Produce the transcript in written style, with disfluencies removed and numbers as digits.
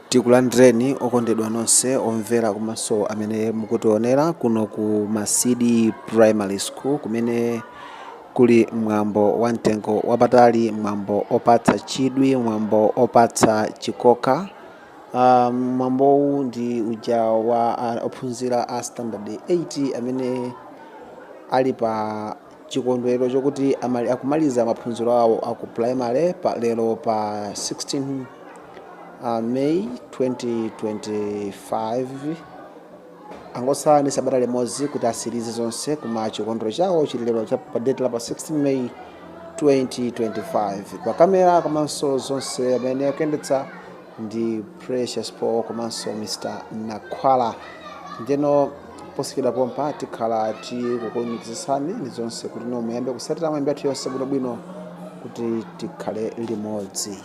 Tikulandireni okondedwa nonse omvera komanso amene mukutionera kuno ku Masidi Primary School kumene kuli mwambo wa mtengo wapatali, mwambo opatsa chidwi, mwambo opatsa chikoka. Mwambowu ndi uja wa ophunzira a standard 8 amene ali pa chikondwerero chokuti akumaliza maphunziro awo aku primary lero pa 16 May 2025 angosala ndi sabata limodzi kuti asirize zonse kuma chikondwerero chawo chililero pa date la pa 16 May 2025. Pa kamera komanso zonse amene akuyendetsa ndi Precious Paul komanso Mr. Nakhwala. Ndeno posikira pompa tikhala tikukumikizitsani ndi zonse kuti muyambe kusatira mwambi athu yonse bwinobwino kuti tikhale limodzi.